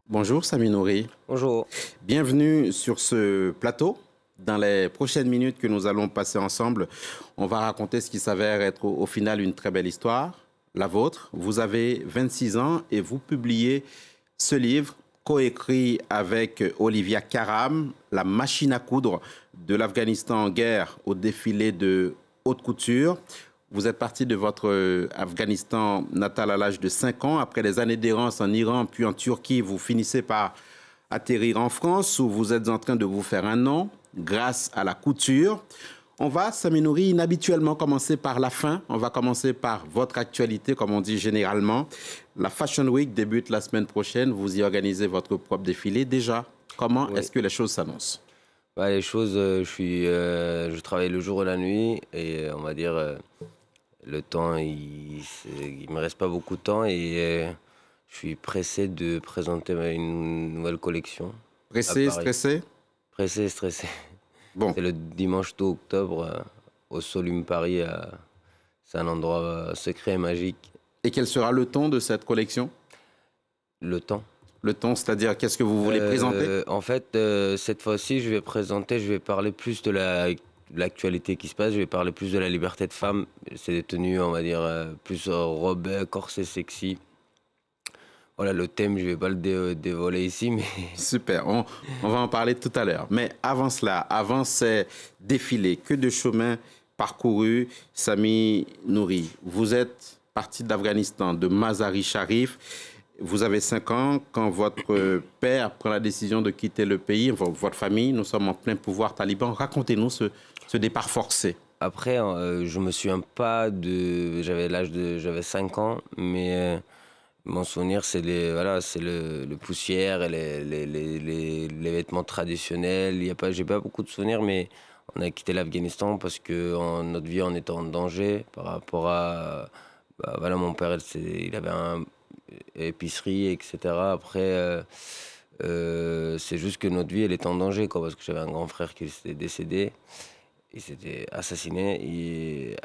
Bonjour Sami Nouri, Bonjour. bienvenue sur ce plateau. Dans les prochaines minutes que nous allons passer ensemble, on va raconter ce qui s'avère être au final une très belle histoire, la vôtre. Vous avez 26 ans et vous publiez ce livre coécrit avec Olivia Karam, La machine à coudre de l'Afghanistan en guerre au défilé de haute couture. Vous êtes parti de votre Afghanistan natal à l'âge de 5 ans. Après des années d'errance en Iran puis en Turquie, vous finissez par atterrir en France où vous êtes en train de vous faire un nom grâce à la couture. On va, Sami Nouri, inhabituellement commencer par la fin. On va commencer par votre actualité, comme on dit généralement. La Fashion Week débute la semaine prochaine. Vous y organisez votre propre défilé. Déjà, comment Oui. est-ce que les choses s'annoncent? Les choses, je travaille le jour et la nuit et on va dire le temps, il me reste pas beaucoup de temps et je suis pressé de présenter une nouvelle collection à Pressé, Paris. stressé? Pressé, stressé. Bon, C'est le dimanche 2 octobre au Solum Paris. C'est un endroit secret et magique. et quel sera le ton de cette collection? Le temps. Le ton, c'est-à-dire qu'est-ce que vous voulez présenter? En fait, cette fois-ci, je vais parler plus de l'actualité qui se passe, je vais parler plus de la liberté de femme. C'est des tenues, on va dire, plus robe, corset sexy. Voilà, le thème, je vais pas le dévoiler ici, mais Super, on va en parler tout à l'heure. Mais avant cela, avant ces défilés, que de chemins parcourus, Sami Nouri, vous êtes parti d'Afghanistan, de Mazar-i Sharif. Vous avez 5 ans quand votre père prend la décision de quitter le pays, votre famille. Nous sommes en plein pouvoir taliban. Racontez-nous ce départ forcé. après, je me souviens pas de. J'avais 5 ans, mais mon souvenir, c'est le poussière et les vêtements traditionnels. J'ai pas beaucoup de souvenirs, mais on a quitté l'Afghanistan parce que notre vie en était en danger par rapport à. Voilà, mon père, il avait un épicerie, etc. Après, c'est juste que notre vie, elle était en danger, quoi, parce que j'avais un grand frère qui s'était décédé, il s'était assassiné, et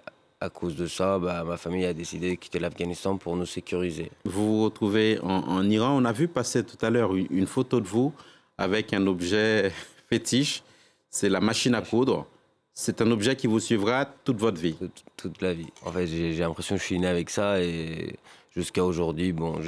à cause de ça, ma famille a décidé de quitter l'Afghanistan pour nous sécuriser. Vous vous retrouvez en Iran. On a vu passer tout à l'heure une photo de vous avec un objet fétiche. C'est la machine à coudre. C'est un objet qui vous suivra toute votre vie. Toute la vie. En fait, j'ai l'impression que je suis né avec ça et jusqu'à aujourd'hui, bon,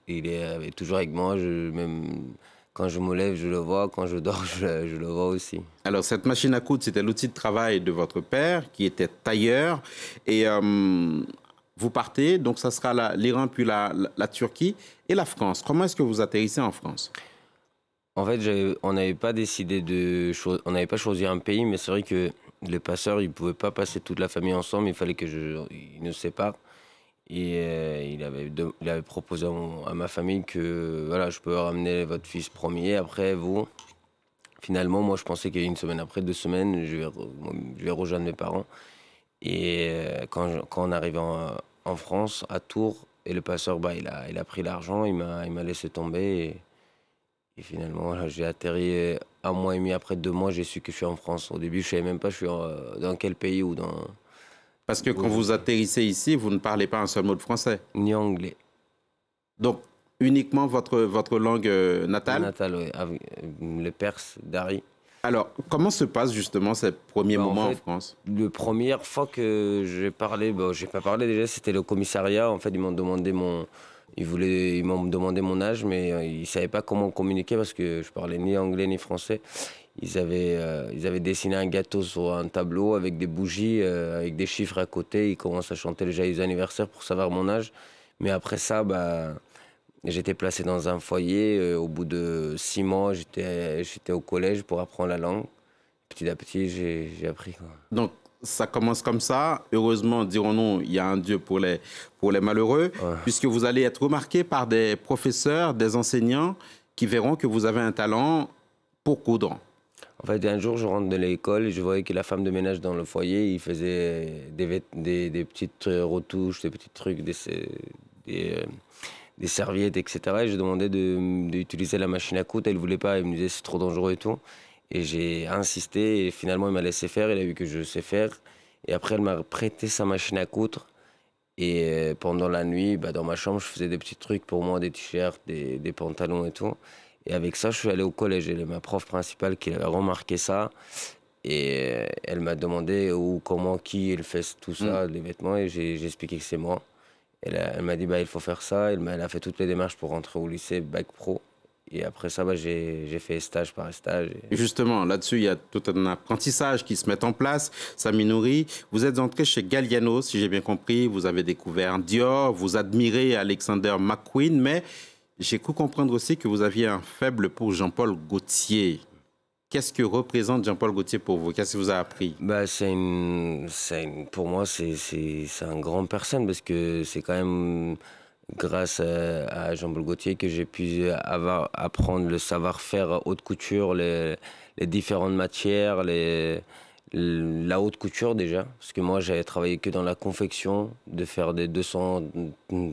il est toujours avec moi. Même quand je me lève, je le vois. Quand je dors, je le vois aussi. Alors, cette machine à coudre, c'était l'outil de travail de votre père, qui était tailleur. Et vous partez, donc ça sera l'Iran, puis la Turquie et la France. Comment est-ce que vous atterrissez en France? En fait, on n'avait pas décidé on n'avait pas choisi un pays, mais c'est vrai que les passeurs, ils pouvaient pas passer toute la famille ensemble. Il fallait ils nous séparent. Et il avait proposé à ma famille que voilà, je peux ramener votre fils premier, après vous. Finalement, moi, je pensais qu'une semaine après, 2 semaines, je vais rejoindre mes parents. Et quand on arrive en France, à Tours, et le passeur, il a pris l'argent, il m'a laissé tomber. Et finalement, voilà, j'ai atterri 1 mois et demi après, 2 mois, j'ai su que je suis en France. Au début, je savais même pas dans quel pays ou dans. Parce que quand vous atterrissez ici, vous ne parlez pas un seul mot de français. Ni anglais. Donc, uniquement votre langue natale. Natal, oui. Le Perse, Dari. Alors, comment se passent justement ces premiers moments en En fait, France? la première fois que j'ai parlé, j'ai pas parlé déjà, c'était le commissariat. En fait, ils m'ont demandé mon âge, mais ils savaient pas comment communiquer parce que je parlais ni anglais ni français. Ils avaient dessiné un gâteau sur un tableau avec des bougies, avec des chiffres à côté. Ils commencent à chanter le joyeux anniversaire pour savoir mon âge. Mais après ça, j'étais placé dans un foyer. Au bout de 6 mois, j'étais au collège pour apprendre la langue. Petit à petit, j'ai appris, quoi. Donc, ça commence comme ça. Heureusement, dirons-nous, il y a un Dieu pour les malheureux, Ouais. puisque vous allez être remarqué par des professeurs, des enseignants qui verront que vous avez un talent pour coudre. En fait, un jour, je rentre de l'école et je voyais que la femme de ménage dans le foyer, il faisait des petites retouches, des petits trucs, des, euh, des serviettes, etc. Et je demandais d'utiliser la machine à coudre. Elle ne voulait pas, elle me disait c'est trop dangereux et tout. Et j'ai insisté et finalement, il m'a laissé faire. Il a vu que je sais faire. Et après, elle m'a prêté sa machine à coudre. Et pendant la nuit, bah, dans ma chambre, je faisais des petits trucs pour moi, des t-shirts, des pantalons et tout. Et avec ça, je suis allé au collège. Et ma prof principale qui avait remarqué ça. Et elle m'a demandé où, comment, qui il fait tout Mm. ça, les vêtements. Et j'ai expliqué que c'est moi. Elle m'a dit, bah, il faut faire ça. Elle a fait toutes les démarches pour rentrer au lycée, bac pro. Et après ça, bah, j'ai fait stage par stage. Et justement, là-dessus, il y a tout un apprentissage qui se met en place. Samy Nouri, vous êtes entré chez Galliano, si j'ai bien compris. Vous avez découvert Dior, vous admirez Alexander McQueen, mais j'ai cru comprendre aussi que vous aviez un faible pour Jean-Paul Gaultier. Qu'est-ce que représente Jean-Paul Gaultier pour vous? Qu'est-ce que vous a appris? Bah, pour moi, c'est un grand personne parce que c'est quand même grâce à Jean-Paul Gaultier que j'ai pu apprendre le savoir-faire haute couture, les différentes matières, la haute couture déjà. Parce que moi, j'avais travaillé que dans la confection, de faire des 200,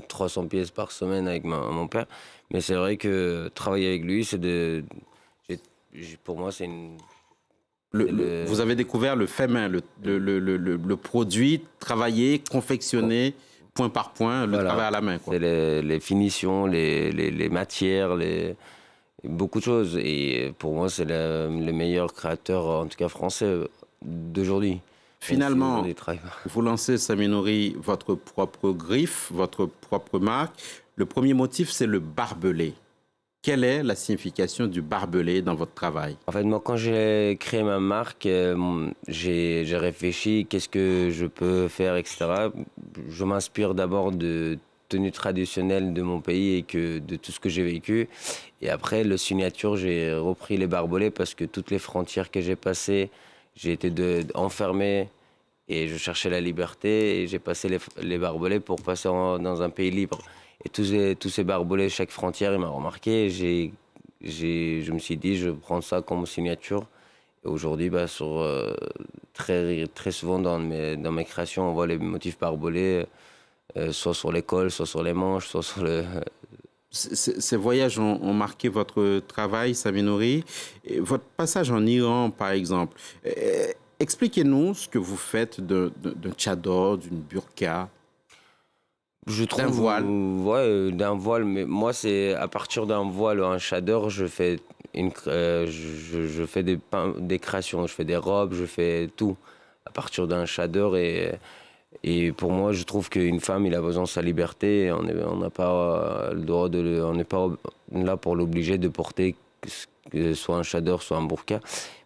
300 pièces par semaine avec mon père. Mais c'est vrai que travailler avec lui, pour moi, c'est une. Vous avez découvert le fait main, le produit travaillé, confectionné, point par point, le Voilà. travail à la main. C'est les finitions, les matières, beaucoup de choses. Et pour moi, c'est le meilleur créateur, en tout cas français, d'aujourd'hui. Finalement, vous lancez, Samy Nouri, votre propre griffe, votre propre marque. Le premier motif, c'est le barbelé. Quelle est la signification du barbelé dans votre travail? En fait, moi, quand j'ai créé ma marque, j'ai réfléchi, qu'est-ce que je peux faire, etc. Je m'inspire d'abord de tenues traditionnelles de mon pays et de tout ce que j'ai vécu. Et après, le signature, j'ai repris les barbelés parce que toutes les frontières que j'ai passées, j'ai été enfermé et je cherchais la liberté et j'ai passé les barbelés pour passer dans un pays libre. Et tous ces barbelés, chaque frontière, il m'a remarqué. Je me suis dit, je prends ça comme signature. Et aujourd'hui, bah, très souvent dans mes créations, on voit les motifs barbelés, soit sur les cols, soit sur les manches, soit sur le. Ces voyages ont marqué votre travail, Samy Nouri. Votre passage en Iran, par exemple. Expliquez-nous ce que vous faites d'un tchador, d'une burqa. Je trouve, D'un voile. Ouais, d'un voile, mais moi, c'est à partir d'un voile ou un chador, je fais je fais des créations, je fais des robes, je fais tout à partir d'un chador et pour moi, je trouve qu'une femme, il a besoin de sa liberté. On n'a pas le droit on n'est pas là pour l'obliger de porter soit un chador, soit un burqa.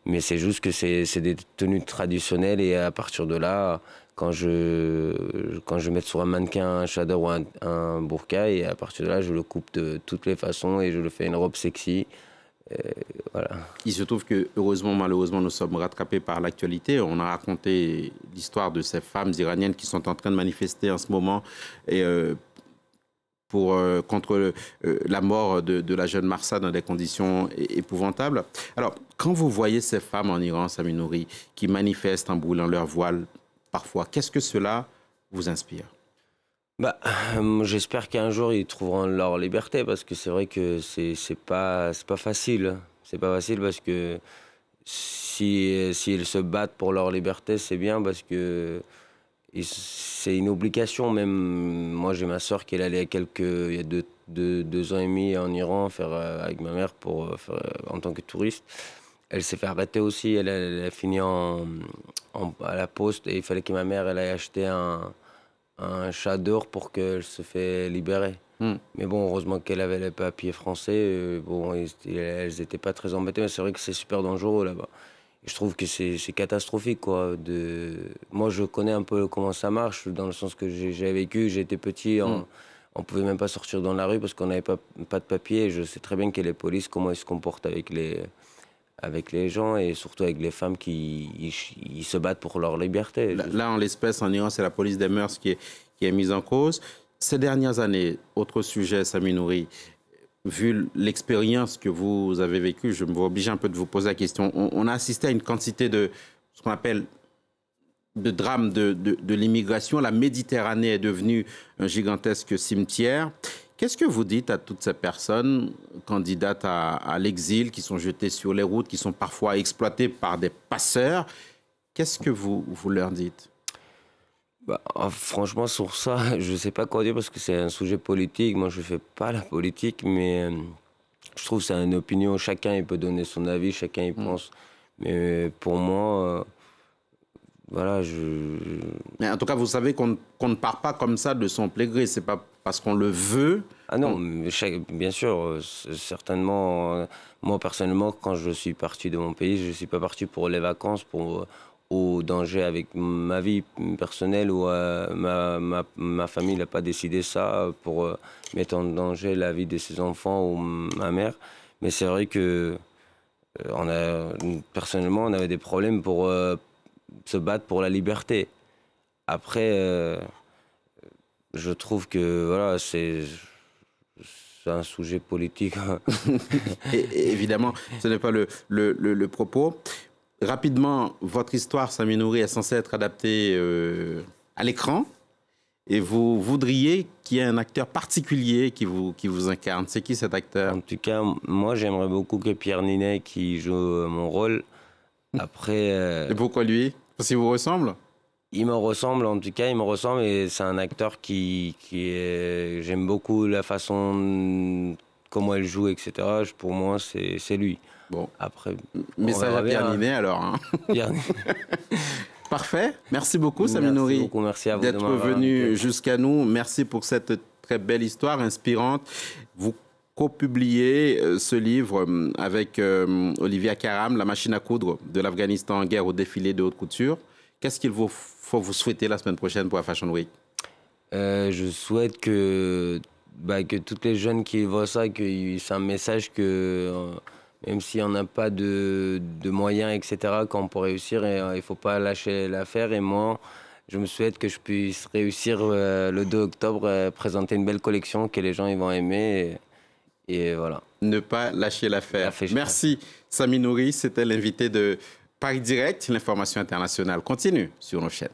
Mais c'est juste que c'est des tenues traditionnelles et à partir de là, quand je mets sur un mannequin un chador ou un burqa, et à partir de là, je le coupe de toutes les façons et je le fais une robe sexy. Voilà. Il se trouve que, heureusement, malheureusement, nous sommes rattrapés par l'actualité. On a raconté l'histoire de ces femmes iraniennes qui sont en train de manifester en ce moment et, contre la mort de la jeune Marsa dans des conditions épouvantables. Alors, quand vous voyez ces femmes en Iran, Samy Nouri, qui manifestent en brûlant leur voile, parfois, qu'est-ce que cela vous inspire? Bah, j'espère qu'un jour ils trouveront leur liberté parce que c'est vrai que c'est pas facile. C'est pas facile parce que s'ils se battent pour leur liberté, c'est bien parce que c'est une obligation. Même moi, j'ai ma soeur qui est allée il y a deux ans et demi en Iran faire avec ma mère pour faire, en tant que touriste. Elle s'est fait arrêter aussi. Elle a fini à la poste et il fallait que ma mère elle aille acheter un chador pour qu'elle se fait libérer. Mais bon, heureusement qu'elle avait les papiers français. Bon, elles n'étaient pas très embêtées, mais c'est vrai que c'est super dangereux là-bas. Et je trouve que c'est catastrophique, quoi. Moi, je connais un peu comment ça marche, dans le sens que j'ai vécu, j'étais petit, on pouvait même pas sortir dans la rue parce qu'on n'avait pas de papiers. Je sais très bien que les polices, comment ils se comportent avec les gens et surtout avec les femmes qui ils se battent pour leur liberté. Là, en l'espèce, en Iran, c'est la police des mœurs qui est mise en cause. Ces dernières années, autre sujet, Samy Nouri, vu l'expérience que vous avez vécue, je me vois obligé un peu de vous poser la question. On a assisté à une quantité de ce qu'on appelle de drames de l'immigration. La Méditerranée est devenue un gigantesque cimetière. Qu'est-ce que vous dites à toutes ces personnes candidates à l'exil, qui sont jetées sur les routes, qui sont parfois exploitées par des passeurs? Qu'est-ce que vous leur dites? Bah, franchement, sur ça, je sais pas quoi dire parce que c'est un sujet politique. Moi, je fais pas la politique, mais je trouve que c'est une opinion. Chacun, il peut donner son avis, chacun, il pense. Mais pour moi, voilà, Mais en tout cas, vous savez qu'on ne part pas comme ça de son plein gré. C'est pas parce qu'on le veut. Ah non, mais bien sûr, certainement. Moi, personnellement, quand je suis parti de mon pays, je ne suis pas parti pour les vacances, pour au danger avec ma vie personnelle ou ma famille n'a pas décidé ça pour mettre en danger la vie de ses enfants ou ma mère. Mais c'est vrai que personnellement, on avait des problèmes pour se battre pour la liberté. Après, je trouve que voilà, c'est un sujet politique. Et évidemment, ce n'est pas le propos. Rapidement, votre histoire, Samy Nouri, est censée être adaptée à l'écran. Et vous voudriez qu'il y ait un acteur particulier qui vous incarne. C'est qui cet acteur? En tout cas, moi, j'aimerais beaucoup que Pierre Ninet qui joue mon rôle. Après. Et pourquoi lui? Parce qu'il vous ressemble? Il me ressemble, en tout cas, il me ressemble et c'est un acteur qui est... J'aime beaucoup la façon comment elle joue, etc. Pour moi, c'est lui. Bon. Après, message à Pierre Ninet, alors. Hein. Pierre... Parfait. Merci beaucoup, Samy Nouri, d'être venu jusqu'à nous. Merci pour cette très belle histoire inspirante. Vous co-publiez ce livre avec Olivia Karam, La machine à coudre de l'Afghanistan en guerre au défilé de haute couture. Qu'est-ce qu'il faut vous souhaiter la semaine prochaine pour la Fashion Week? Je souhaite que toutes les jeunes qui voient ça, que c'est un message que même si on n'a pas de moyens, etc., qu'on peut réussir, et il ne faut pas lâcher l'affaire. Et moi, je me souhaite que je puisse réussir le 2 octobre, présenter une belle collection que les gens ils vont aimer. Et voilà. Ne pas lâcher l'affaire. Merci, Samy Nouri. C'était l'invité de Paris Direct. L'information internationale continue sur nos chaînes.